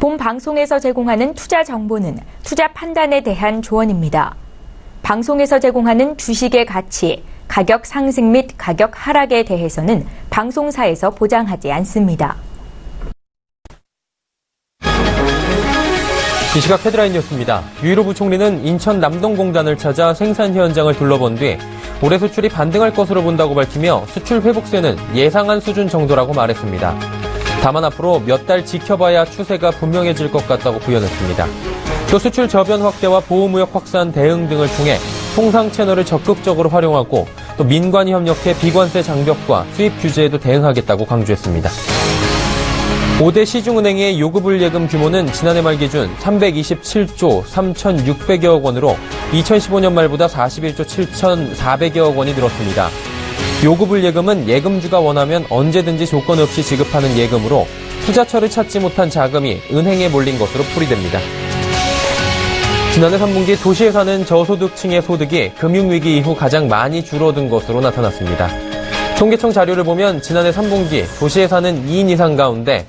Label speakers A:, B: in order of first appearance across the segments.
A: 본 방송에서 제공하는 투자 정보는 투자 판단에 대한 조언입니다. 방송에서 제공하는 주식의 가치, 가격 상승 및 가격 하락에 대해서는 방송사에서 보장하지 않습니다.
B: 이 시각 헤드라인 뉴스입니다. 유일호 부총리는 인천 남동공단을 찾아 생산 현장을 둘러본 뒤 올해 수출이 반등할 것으로 본다고 밝히며 수출 회복세는 예상한 수준 정도라고 말했습니다. 다만 앞으로 몇 달 지켜봐야 추세가 분명해질 것 같다고 부연했습니다. 또 수출 저변 확대와 보호무역 확산 대응 등을 통해 통상 채널을 적극적으로 활용하고 또 민관이 협력해 비관세 장벽과 수입 규제에도 대응하겠다고 강조했습니다. 5대 시중은행의 요구불 예금 규모는 지난해 말 기준 327조 3,600여억 원으로 2015년 말보다 41조 7,400여억 원이 늘었습니다. 요구불 예금은 예금주가 원하면 언제든지 조건 없이 지급하는 예금으로 투자처를 찾지 못한 자금이 은행에 몰린 것으로 풀이됩니다. 지난해 3분기 도시에 사는 저소득층의 소득이 금융위기 이후 가장 많이 줄어든 것으로 나타났습니다. 통계청 자료를 보면 지난해 3분기 도시에 사는 2인 이상 가운데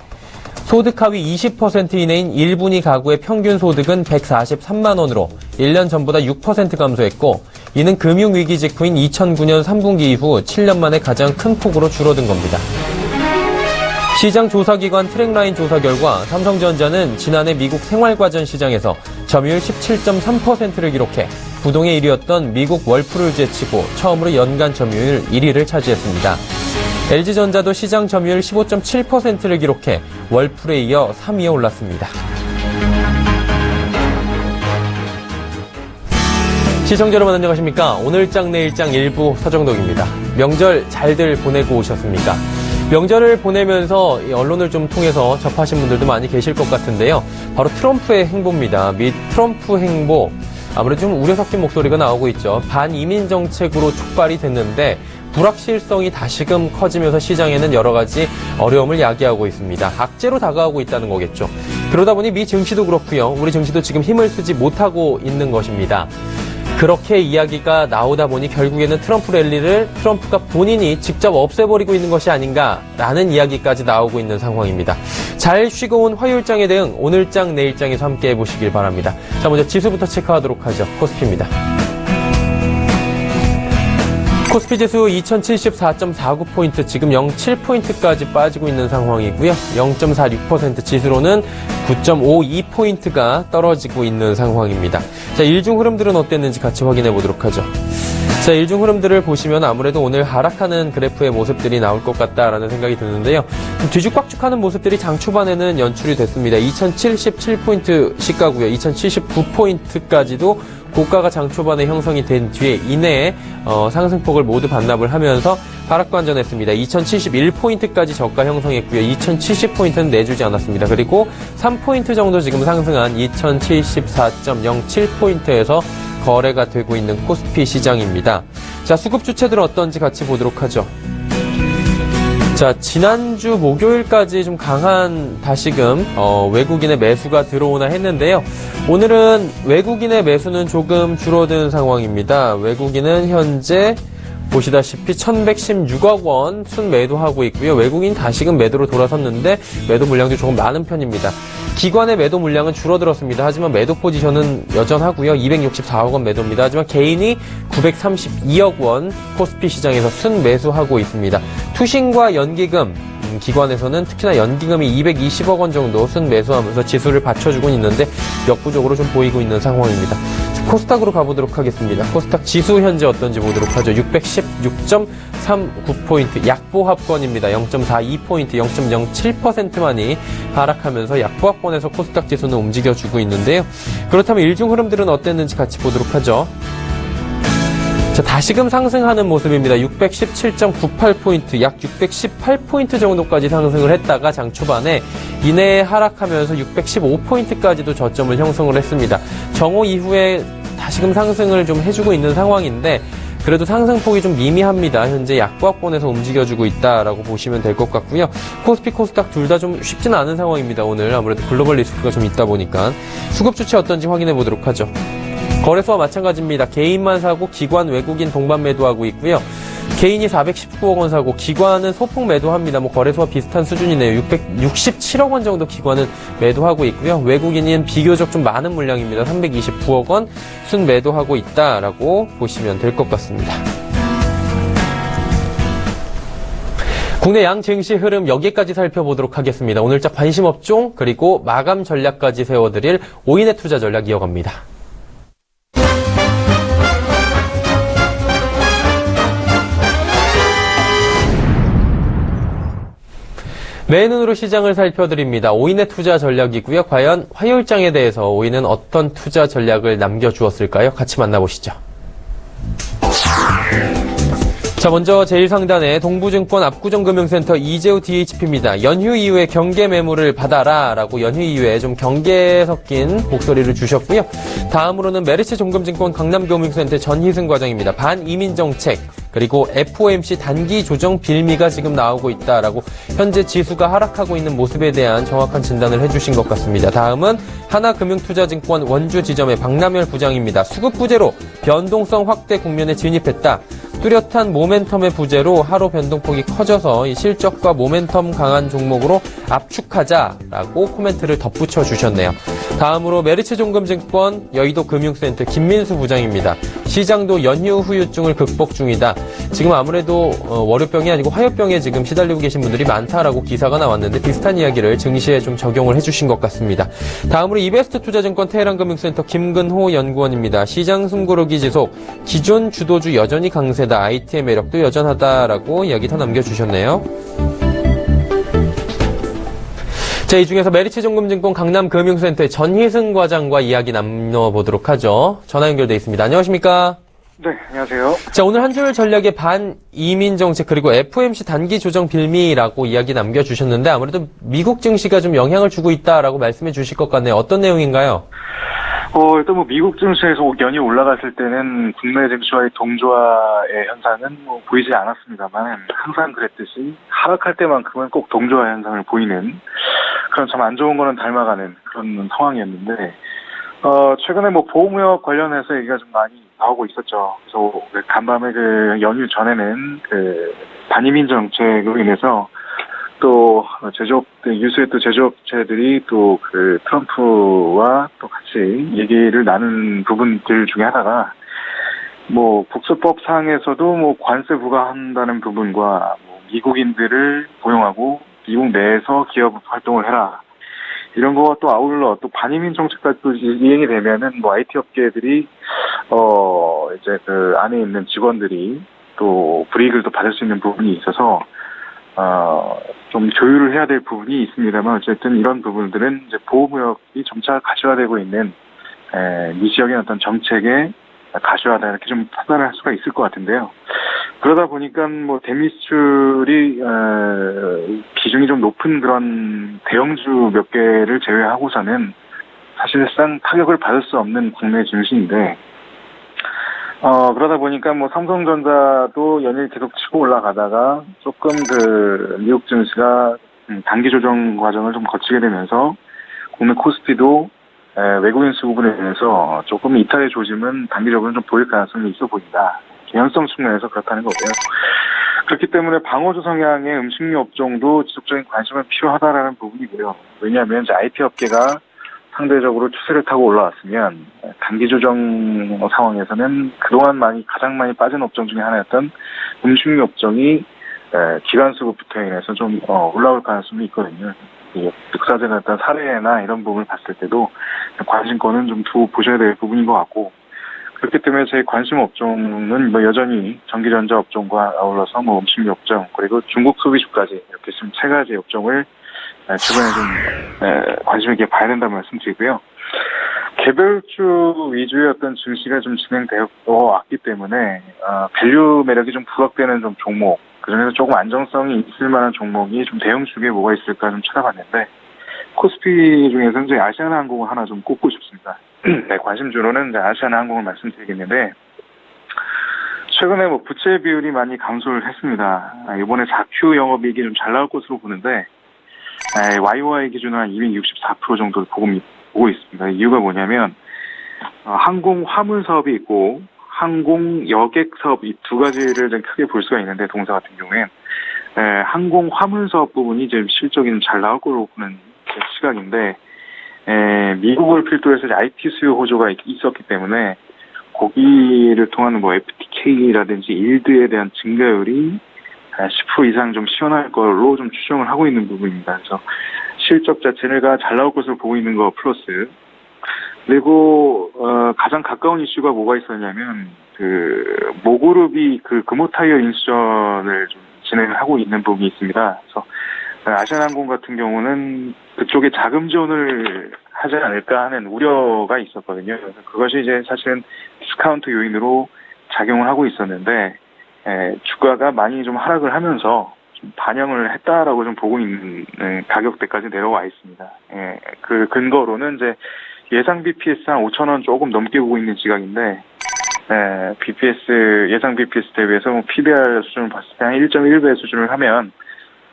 B: 소득 하위 20% 이내인 1분위 가구의 평균 소득은 143만 원으로 1년 전보다 6% 감소했고 이는 금융위기 직후인 2009년 3분기 이후 7년 만에 가장 큰 폭으로 줄어든 겁니다. 시장 조사기관 트랙라인 조사 결과 삼성전자는 지난해 미국 생활과전 시장에서 점유율 17.3%를 기록해 부동의 1위였던 미국 월프를 제치고 처음으로 연간 점유율 1위를 차지했습니다. LG전자도 시장 점유율 15.7%를 기록해 월풀에 이어 3위에 올랐습니다. 시청자 여러분 안녕하십니까? 오늘장 내일장 일부 서정덕입니다. 명절 잘들 보내고 오셨습니까? 명절을 보내면서 언론을 좀 통해서 접하신 분들도 많이 계실 것 같은데요. 바로 트럼프의 행보입니다. 미 트럼프 행보, 아무래도 좀 우려 섞인 목소리가 나오고 있죠. 반이민 정책으로 촉발이 됐는데 불확실성이 다시금 커지면서 시장에는 여러 가지 어려움을 야기하고 있습니다. 악재로 다가오고 있다는 거겠죠. 그러다 보니 미 증시도 그렇고요. 우리 증시도 지금 힘을 쓰지 못하고 있는 것입니다. 그렇게 이야기가 나오다 보니 결국에는 트럼프 랠리를 트럼프가 본인이 직접 없애버리고 있는 것이 아닌가라는 이야기까지 나오고 있는 상황입니다. 잘 쉬고 온 화요일장에 대응 오늘장 내일장에서 함께 해보시길 바랍니다. 자, 먼저 지수부터 체크하도록 하죠. 코스피입니다. 코스피 지수 2074.49포인트, 지금 0.7포인트까지 빠지고 있는 상황이고요. 0.46% 지수로는 9.52포인트가 떨어지고 있는 상황입니다. 자, 일중 흐름들은 어땠는지 같이 확인해 보도록 하죠. 자, 일중 흐름들을 보시면 아무래도 오늘 하락하는 그래프의 모습들이 나올 것 같다라는 생각이 드는데요. 뒤죽박죽하는 모습들이 장 초반에는 연출이 됐습니다. 2077포인트 시가고요. 2079포인트까지도 고가가 장 초반에 형성이 된 뒤에 이내에 상승폭을 모두 반납을 하면서 하락 반전했습니다. 2071포인트까지 저가 형성했고요. 2070포인트는 내주지 않았습니다. 그리고 3포인트 정도 지금 상승한 2074.07포인트에서 거래가 되고 있는 코스피 시장입니다. 자, 수급 주체들은 어떤지 같이 보도록 하죠. 자, 지난주 목요일까지 좀 강한 다시금 외국인의 매수가 들어오나 했는데요. 오늘은 외국인의 매수는 조금 줄어든 상황입니다. 외국인은 현재 보시다시피 1116억 원 순매도하고 있고요. 외국인 다시금 매도로 돌아섰는데 매도 물량도 조금 많은 편입니다. 기관의 매도 물량은 줄어들었습니다. 하지만 매도 포지션은 여전하고요. 264억 원 매도입니다. 하지만 개인이 932억 원 코스피 시장에서 순매수하고 있습니다. 투신과 연기금, 기관에서는 특히나 연기금이 220억 원 정도 순매수하면서 지수를 받쳐주고 있는데 역부족으로 좀 보이고 있는 상황입니다. 코스닥으로 가보도록 하겠습니다. 코스닥 지수 현재 어떤지 보도록 하죠. 616.39포인트 약보합권입니다. 0.42포인트 0.07%만이 하락하면서 약보합권에서 코스닥 지수는 움직여주고 있는데요. 그렇다면 일중 흐름들은 어땠는지 같이 보도록 하죠. 자, 다시금 상승하는 모습입니다. 617.98포인트, 약 618포인트 정도까지 상승을 했다가 장 초반에 이내에 하락하면서 615포인트까지도 저점을 형성을 했습니다. 정오 이후에 다시금 상승을 좀 해주고 있는 상황인데 그래도 상승폭이 좀 미미합니다. 현재 약보합권에서 움직여주고 있다라고 보시면 될 것 같고요. 코스피, 코스닥 둘 다 좀 쉽지는 않은 상황입니다. 오늘 아무래도 글로벌 리스크가 좀 있다 보니까 수급 주체 어떤지 확인해 보도록 하죠. 거래소와 마찬가지입니다. 개인만 사고 기관 외국인 동반 매도하고 있고요. 개인이 419억 원 사고 기관은 소폭 매도합니다. 거래소와 비슷한 수준이네요. 667억 원 정도 기관은 매도하고 있고요. 외국인은 비교적 좀 많은 물량입니다. 329억 원 순 매도하고 있다라고 보시면 될 것 같습니다. 국내 양 증시 흐름 여기까지 살펴보도록 하겠습니다. 오늘자 관심 업종 그리고 마감 전략까지 세워드릴 오인의 투자 전략 이어갑니다. 맨눈으로 시장을 살펴드립니다. 오인의 투자 전략이고요. 과연 화요일장에 대해서 오인은 어떤 투자 전략을 남겨주었을까요? 같이 만나보시죠. 자, 먼저 제일 상단에 동부증권 압구정금융센터 이재우 DHP입니다. 연휴 이후에 경계 매물을 받아라 라고 연휴 이후에 좀 경계 섞인 목소리를 주셨고요. 다음으로는 메리츠 종금증권 강남금융센터 전희승 과장입니다. 반이민 정책 그리고 FOMC 단기 조정 빌미가 지금 나오고 있다라고 현재 지수가 하락하고 있는 모습에 대한 정확한 진단을 해주신 것 같습니다. 다음은 하나금융투자증권 원주 지점의 박남열 부장입니다. 수급 부재로 변동성 확대 국면에 진입했다. 뚜렷한 모멘텀의 부재로 하루 변동폭이 커져서 이 실적과 모멘텀 강한 종목으로 압축하자라고 코멘트를 덧붙여 주셨네요. 다음으로 메리츠 종금증권 여의도금융센터 김민수 부장입니다. 시장도 연휴 후유증을 극복 중이다. 지금 아무래도 월요병이 아니고 화요병에 지금 시달리고 계신 분들이 많다라고 기사가 나왔는데 비슷한 이야기를 증시에 좀 적용을 해주신 것 같습니다. 다음으로 이베스트 투자증권 테헤란금융센터 김근호 연구원입니다. 시장 숨고르기 지속, 기존 주도주 여전히 강세다. IT의 매력도 여전하다라고 이야기 더 남겨주셨네요. 자, 이 중에서 메리츠 종금증권 강남금융센터의 전희승 과장과 이야기 나눠보도록 하죠. 전화 연결돼 있습니다. 안녕하십니까?
C: 네, 안녕하세요.
B: 자, 오늘 한 줄 전략의 반이민 정책 그리고 FOMC 단기 조정 빌미라고 이야기 남겨주셨는데 아무래도 미국 증시가 좀 영향을 주고 있다라고 말씀해 주실 것 같네요. 어떤 내용인가요?
C: 일단 미국 증시에서 연이 올라갔을 때는 국내 증시와의 동조화의 현상은 보이지 않았습니다만 항상 그랬듯이 하락할 때만큼은 꼭 동조화 현상을 보이는 그런 참 안 좋은 거는 닮아가는 그런 상황이었는데 최근에 보호무역 관련해서 얘기가 좀 많이 나오고 있었죠. 그래서 간밤에 연휴 전에는 반이민 정책으로 인해서 또 유수의 또 제조업체들이 또 트럼프와 또 같이 얘기를 나눈 부분들 중에 하나가 국수법상에서도 관세 부과한다는 부분과 미국인들을 고용하고 미국 내에서 기업 활동을 해라. 이런 거와 또 아울러 또 반이민 정책까지 또 이행이 되면은 IT 업계들이 이제 안에 있는 직원들이 또 불이익을 또 받을 수 있는 부분이 있어서 좀 조율을 해야 될 부분이 있습니다만 어쨌든 이런 부분들은 이제 보호무역이 점차 가시화되고 있는 이 지역의 어떤 정책의 가시화다 이렇게 좀 판단을 할 수가 있을 것 같은데요. 그러다 보니까 대미수출이 기준이 좀 높은 그런 대형주 몇 개를 제외하고서는 사실상 타격을 받을 수 없는 국내 증시인데 그러다 보니까 삼성전자도 연일 계속 치고 올라가다가 조금 미국 증시가 단기 조정 과정을 좀 거치게 되면서 국내 코스피도 외국인 수급으로 인해서 조금 이탈의 조짐은 단기적으로 좀 보일 가능성이 있어 보인다. 개연성 측면에서 그렇다는 거고요. 그렇기 때문에 방어주 성향의 음식료 업종도 지속적인 관심은 필요하다라는 부분이고요. 왜냐하면 이제 IT 업계가 상대적으로 추세를 타고 올라왔으면 단기 조정 상황에서는 그동안 가장 많이 빠진 업종 중에 하나였던 음식료 업종이 기관 수급부터 인해서 좀 올라올 가능성이 있거든요. 역사적인 어떤 사례나 이런 부분을 봤을 때도 관심권은 좀 두고 보셔야 될 부분인 것 같고 그렇기 때문에 제 관심 업종은 여전히 전기전자 업종과 아울러서 음식료 업종 그리고 중국 소비주까지 이렇게 지금 세 가지 업종을 최근에 좀 관심 있게 봐야 된다는 말씀드리고요. 개별주 위주의 어떤 증시가 좀 진행되어 왔기 때문에 밸류 매력이 좀 부각되는 좀 종목 그중에서 조금 안정성이 있을 만한 종목이 좀 대형주에 뭐가 있을까 좀 찾아봤는데 코스피 중에서 이제 아시아나항공을 하나 좀 꼽고 싶습니다. 네, 관심주로는 이제 아시아나항공을 말씀드리겠는데 최근에 부채 비율이 많이 감소를 했습니다. 이번에 4Q 영업이익이 좀 잘 나올 것으로 보는데 YOY 기준으로 한 264% 정도를 보고 있습니다. 이유가 뭐냐면 항공 화물 사업이 있고 항공 여객 사업 이 두 가지를 좀 크게 볼 수가 있는데 동사 같은 경우엔 항공 화물 사업 부분이 이제 실적이 좀 잘 나올 거로 보는 시각인데 미국을 필두로 해서 IT 수요 호조가 있었기 때문에 거기를 통한 뭐 FTK라든지 일드에 대한 증가율이 10% 이상 좀 시원할 걸로 좀 추정을 하고 있는 부분입니다. 그래서 실적 자체가 잘 나올 것으로 보고 있는 거 플러스 그리고 가장 가까운 이슈가 뭐가 있었냐면 그 모그룹이 그 금호타이어 인수전을 좀 진행을 하고 있는 부분이 있습니다. 그래서 아시아나항공 같은 경우는 그쪽에 자금 지원을 하지 않을까 하는 우려가 있었거든요. 그래서 그것이 이제 사실은 디스카운트 요인으로 작용을 하고 있었는데 주가가 많이 좀 하락을 하면서 좀 반영을 했다라고 좀 보고 있는 가격대까지 내려와 있습니다. 그 근거로는 이제 예상 BPS 한 5,000원 조금 넘게 보고 있는 시각인데 BPS 예상 BPS 대비해서 뭐 PBR 수준을 봤을 때 한 1.1배 수준을 하면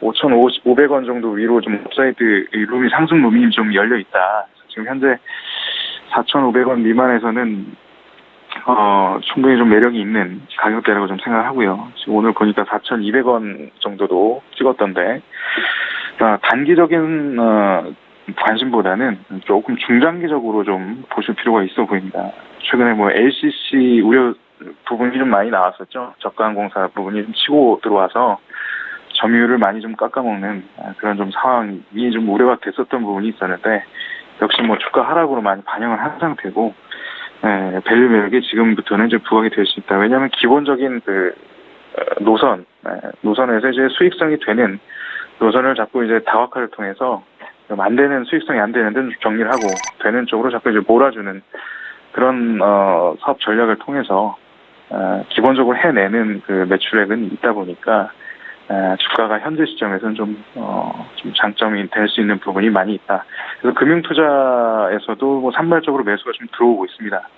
C: 5,500원 정도 위로 좀 업사이드 룸이 상승 룸이 좀 열려 있다. 지금 현재 4,500원 미만에서는 충분히 좀 매력이 있는 가격대라고 좀 생각하고요. 지금 오늘 보니까 4,200원 정도도 찍었던데 단기적인 관심보다는 조금 중장기적으로 좀 보실 필요가 있어 보입니다. 최근에 뭐 LCC 우려 부분이 좀 많이 나왔었죠. 저가항공사 부분이 좀 치고 들어와서 점유율을 많이 좀 깎아먹는 그런 좀 상황이 좀 우려가 됐었던 부분이 있었는데 역시 뭐 주가 하락으로 많이 반영을 한 상태고 밸류 매력이 지금부터는 이제 부각이 될 수 있다. 왜냐하면 기본적인 그 노선에서 이제 수익성이 되는 노선을 자꾸 이제 다각화를 통해서 안 되는 수익성이 안 되는 데는 정리를 하고 되는 쪽으로 자꾸 이제 몰아주는 그런 사업 전략을 통해서 기본적으로 해내는 그 매출액은 있다 보니까 주가가 현재 시점에서는 좀 장점이 될 수 있는 부분이 많이 있다. 그래서 금융투자에서도 뭐 산발적으로 매수가 좀 들어오고 있습니다.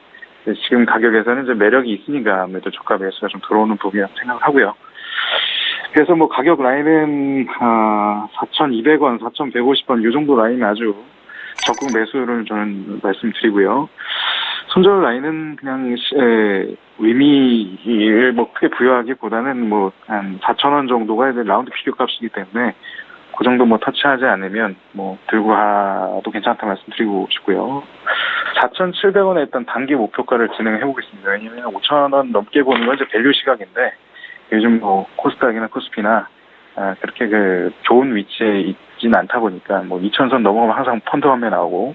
C: 지금 가격에서는 이제 매력이 있으니까 아무래도 주가 매수가 좀 들어오는 부분이라고 생각을 하고요. 그래서 뭐 가격 라인은 4,200원, 4,150원 이 정도 라인이 아주 적극 매수를 저는 말씀드리고요. 손절 라인은 그냥 의미를 뭐 크게 부여하기보다는 뭐 한 4,000원 정도가 이제 라운드 피겨 값이기 때문에 그 정도 뭐 터치하지 않으면 뭐 들고 가도 괜찮다 말씀드리고 싶고요. 4,700원에 일단 단기 목표가를 진행해 보겠습니다. 왜냐면 5,000원 넘게 보는 건 이제 밸류 시각인데 요즘 뭐 코스닥이나 코스피나 그렇게 그 좋은 위치에 있진 않다 보니까 뭐 2,000선 넘어가면 항상 펀드 화면 나오고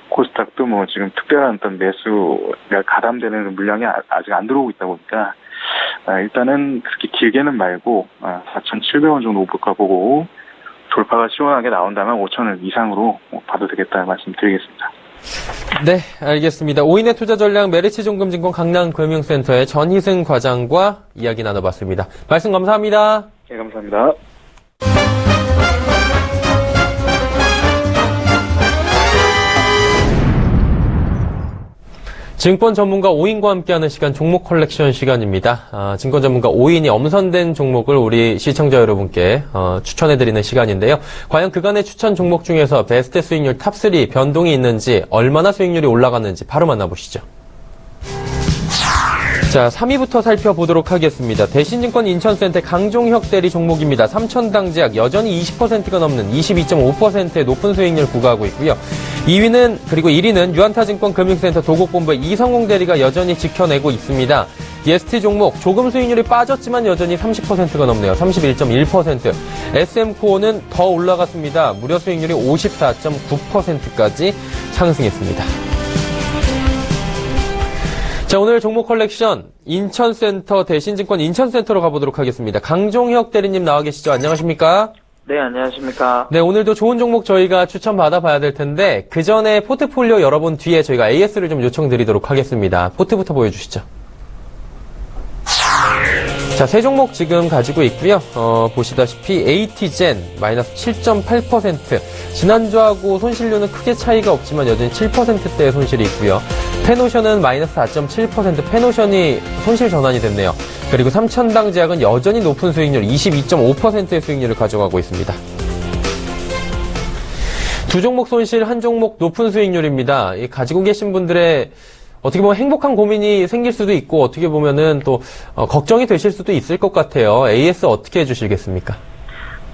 C: 코스닥도 뭐 지금 특별한 어떤 매수가 가담되는 물량이 아직 안 들어오고 있다 보니까 일단은 그렇게 길게는 말고 4,700원 정도 목표가 보고 돌파가 시원하게 나온다면 5,000원 이상으로 봐도 되겠다 말씀드리겠습니다.
B: 네, 알겠습니다. 오인의 투자 전략 메리츠종금증권 강남금융센터의 전희승 과장과 이야기 나눠봤습니다. 말씀 감사합니다.
C: 네, 감사합니다.
B: 증권 전문가 오인과 함께하는 시간 종목 컬렉션 시간입니다. 증권 전문가 오인이 엄선된 종목을 우리 시청자 여러분께 추천해드리는 시간인데요. 과연 그간의 추천 종목 중에서 베스트 수익률 탑3 변동이 있는지 얼마나 수익률이 올라갔는지 바로 만나보시죠. 자, 3위부터 살펴보도록 하겠습니다. 대신증권 인천센터 강종혁 대리 종목입니다. 삼천당제약 여전히 20%가 넘는 22.5%의 높은 수익률 구가하고 있고요. 2위는 그리고 1위는 유한타증권 금융센터 도곡본부의 이성홍 대리가 여전히 지켜내고 있습니다. EST 종목 조금 수익률이 빠졌지만 여전히 30%가 넘네요. 31.1%. SM코어는 더 올라갔습니다. 무려 수익률이 54.9%까지 상승했습니다. 자, 오늘 종목 컬렉션 인천센터 대신증권 인천센터로 가보도록 하겠습니다. 강종혁 대리님 나와 계시죠? 안녕하십니까?
D: 네, 안녕하십니까?
B: 네, 오늘도 좋은 종목 저희가 추천 받아봐야 될 텐데 그 전에 포트폴리오 열어본 뒤에 저희가 AS를 좀 요청드리도록 하겠습니다. 포트부터 보여주시죠. 자, 세 종목 지금 가지고 있고요. 보시다시피 AT젠 마이너스 7.8%. 지난주하고 손실률은 크게 차이가 없지만 여전히 7%대의 손실이 있고요. 페노션은 마이너스 4.7%. 페노션이 손실 전환이 됐네요. 그리고 삼천당제약은 여전히 높은 수익률 22.5%의 수익률을 가져가고 있습니다. 두 종목 손실, 한 종목 높은 수익률입니다. 가지고 계신 분들의 어떻게 보면 행복한 고민이 생길 수도 있고 어떻게 보면은 또 걱정이 되실 수도 있을 것 같아요. AS 어떻게 해주시겠습니까?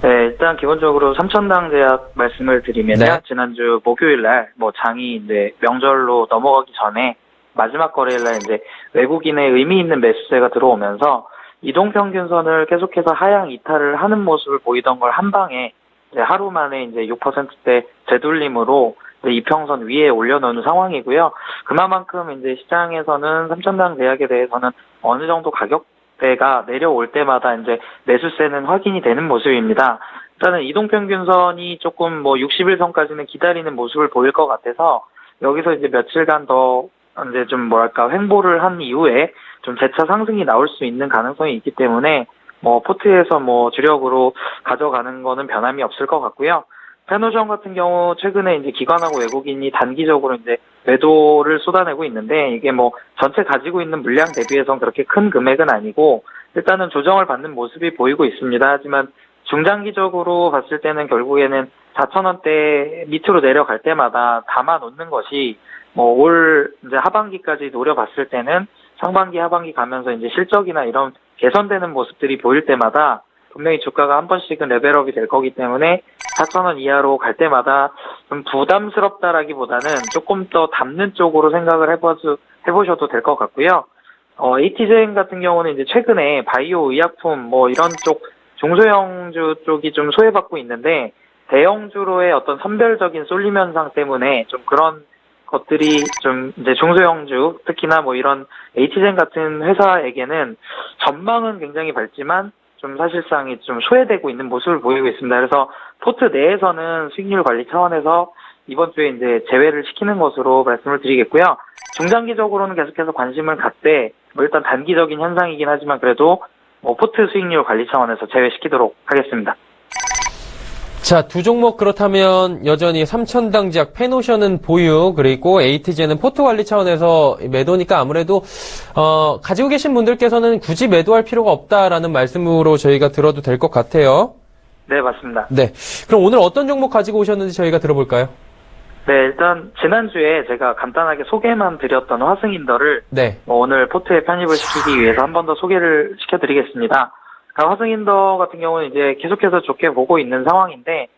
D: 네, 일단 기본적으로 삼천당 제약 말씀을 드리면요.
B: 네.
D: 지난주 목요일 날 장이 이제 명절로 넘어가기 전에 마지막 거래일 날 이제 외국인의 의미 있는 매수세가 들어오면서 이동평균선을 계속해서 하향 이탈을 하는 모습을 보이던 걸 한 방에 이제 하루 만에 이제 6%대 되돌림으로 이제 이평선 위에 올려놓는 상황이고요. 그만큼 이제 시장에서는 삼천당 제약에 대해서는 어느 정도 가격대가 내려올 때마다 이제 매수세는 확인이 되는 모습입니다. 일단은 이동평균선이 조금 60일선까지는 기다리는 모습을 보일 것 같아서 여기서 이제 며칠간 더 이제 좀 횡보를 한 이후에 좀 재차 상승이 나올 수 있는 가능성이 있기 때문에 포트에서 주력으로 가져가는 거는 변함이 없을 것 같고요. 페노션 같은 경우 최근에 이제 기관하고 외국인이 단기적으로 이제 매도를 쏟아내고 있는데 이게 전체 가지고 있는 물량 대비해서는 그렇게 큰 금액은 아니고 일단은 조정을 받는 모습이 보이고 있습니다. 하지만 중장기적으로 봤을 때는 결국에는 4,000원대 밑으로 내려갈 때마다 담아 놓는 것이 올 이제 하반기까지 노려봤을 때는 상반기, 하반기 가면서 이제 실적이나 이런 개선되는 모습들이 보일 때마다 분명히 주가가 한 번씩은 레벨업이 될 거기 때문에 4,000원 이하로 갈 때마다 좀 부담스럽다라기보다는 조금 더 담는 쪽으로 생각을 해보셔도 될 것 같고요. AT젠 같은 경우는 이제 최근에 바이오 의약품 이런 쪽 중소형주 쪽이 좀 소외받고 있는데 대형주로의 어떤 선별적인 쏠림 현상 때문에 좀 그런 것들이 좀 이제 중소형주 특히나 이런 H젠 같은 회사에게는 전망은 굉장히 밝지만 좀 사실상 좀 소외되고 있는 모습을 보이고 있습니다. 그래서 포트 내에서는 수익률 관리 차원에서 이번 주에 이제 제외를 시키는 것으로 말씀을 드리겠고요. 중장기적으로는 계속해서 관심을 갖되 일단 단기적인 현상이긴 하지만 그래도 포트 수익률 관리 차원에서 제외시키도록 하겠습니다.
B: 자, 두 종목 그렇다면 여전히 삼천당 제약 페노션은 보유, 그리고 에이티젠은 포트 관리 차원에서 매도니까 아무래도 가지고 계신 분들께서는 굳이 매도할 필요가 없다라는 말씀으로 저희가 들어도 될 것 같아요.
D: 네, 맞습니다.
B: 네. 그럼 오늘 어떤 종목 가지고 오셨는지 저희가 들어볼까요?
D: 네, 일단 지난주에 제가 간단하게 소개만 드렸던 화승인더를
B: 네.
D: 오늘 포트에 편입을 시키기 위해서 한 번 더 소개를 시켜드리겠습니다. 화승인더 같은 경우는 이제 계속해서 좋게 보고 있는 상황인데,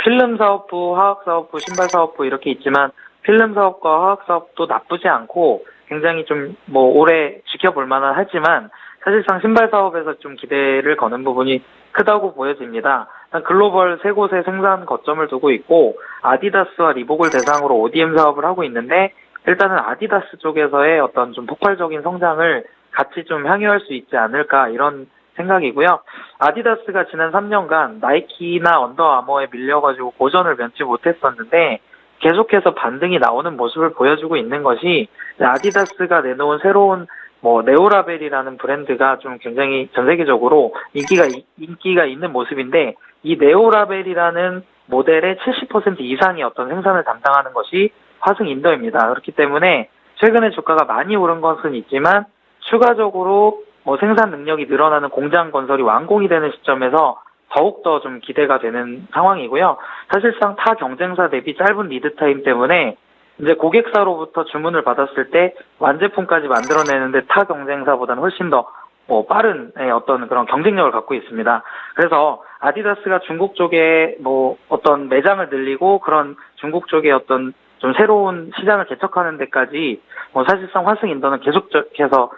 D: 필름 사업부, 화학 사업부, 신발 사업부 이렇게 있지만, 필름 사업과 화학 사업도 나쁘지 않고, 굉장히 좀, 오래 지켜볼 만은 하지만, 사실상 신발 사업에서 좀 기대를 거는 부분이 크다고 보여집니다. 글로벌 세 곳에 생산 거점을 두고 있고, 아디다스와 리복을 대상으로 ODM 사업을 하고 있는데, 일단은 아디다스 쪽에서의 어떤 좀 폭발적인 성장을 같이 좀 향유할 수 있지 않을까, 이런 생각이고요. 아디다스가 지난 3년간 나이키나 언더아머에 밀려가지고 고전을 면치 못했었는데 계속해서 반등이 나오는 모습을 보여주고 있는 것이 아디다스가 내놓은 새로운 네오라벨이라는 브랜드가 좀 굉장히 전 세계적으로 인기가 있는 모습인데 이 네오라벨이라는 모델의 70% 이상의 어떤 생산을 담당하는 것이 화승인더입니다. 그렇기 때문에 최근에 주가가 많이 오른 것은 있지만 추가적으로 생산 능력이 늘어나는 공장 건설이 완공이 되는 시점에서 더욱더 좀 기대가 되는 상황이고요. 사실상 타 경쟁사 대비 짧은 리드 타임 때문에 이제 고객사로부터 주문을 받았을 때 완제품까지 만들어내는데 타 경쟁사보다는 훨씬 더 빠른 어떤 그런 경쟁력을 갖고 있습니다. 그래서 아디다스가 중국 쪽에 어떤 매장을 늘리고 그런 중국 쪽에 어떤 좀 새로운 시장을 개척하는 데까지 사실상 화승인더는 계속해서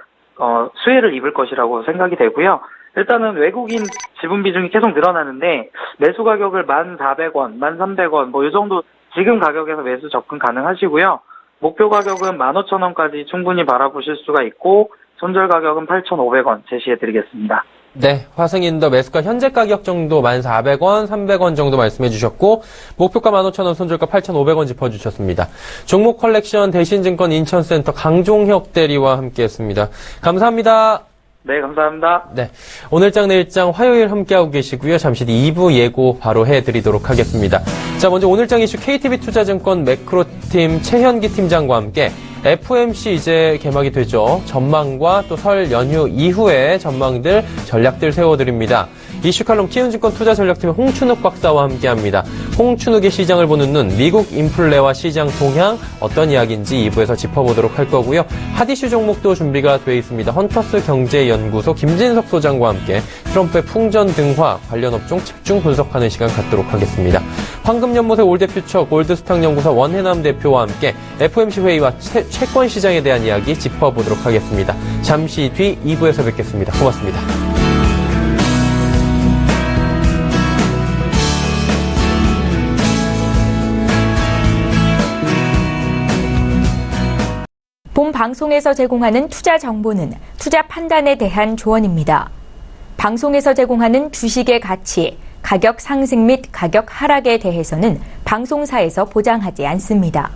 D: 수혜를 입을 것이라고 생각이 되고요. 일단은 외국인 지분 비중이 계속 늘어나는데 매수 가격을 1,400원, 1,300원 이 정도 지금 가격에서 매수 접근 가능하시고요. 목표 가격은 15,000원까지 충분히 바라보실 수가 있고 손절 가격은 8,500원 제시해드리겠습니다.
B: 네, 화승인더 매수가 현재 가격 정도 1,400원, 300원 정도 말씀해 주셨고 목표가 15,000원, 손절가 8,500원 짚어주셨습니다. 종목 컬렉션 대신증권 인천센터 강종혁 대리와 함께했습니다. 감사합니다.
D: 네, 감사합니다.
B: 네, 오늘장 내일장 화요일 함께하고 계시고요. 잠시 뒤 2부 예고 바로 해드리도록 하겠습니다. 자, 먼저 오늘장 이슈 KTB투자증권 매크로팀 최현기 팀장과 함께 FOMC 이제 개막이 되죠. 전망과 또 설 연휴 이후의 전망들, 전략들 세워드립니다. 이슈칼럼 키움증권 투자전략팀의 홍춘욱 박사와 함께합니다. 홍춘욱의 시장을 보는 눈, 미국 인플레와 시장 동향 어떤 이야기인지 2부에서 짚어보도록 할 거고요. 핫이슈 종목도 준비가 돼 있습니다. 헌터스 경제연구소 김진석 소장과 함께 트럼프의 풍전 등화 관련 업종 집중 분석하는 시간 갖도록 하겠습니다. 황금연못의 올드퓨처 골드스탁 연구소 원해남 대표와 함께 FOMC 회의와 채권 시장에 대한 이야기 짚어보도록 하겠습니다. 잠시 뒤 2부에서 뵙겠습니다. 고맙습니다.
A: 본 방송에서 제공하는 투자 정보는 투자 판단에 대한 조언입니다. 방송에서 제공하는 주식의 가치, 가격 상승 및 가격 하락에 대해서는 방송사에서 보장하지 않습니다.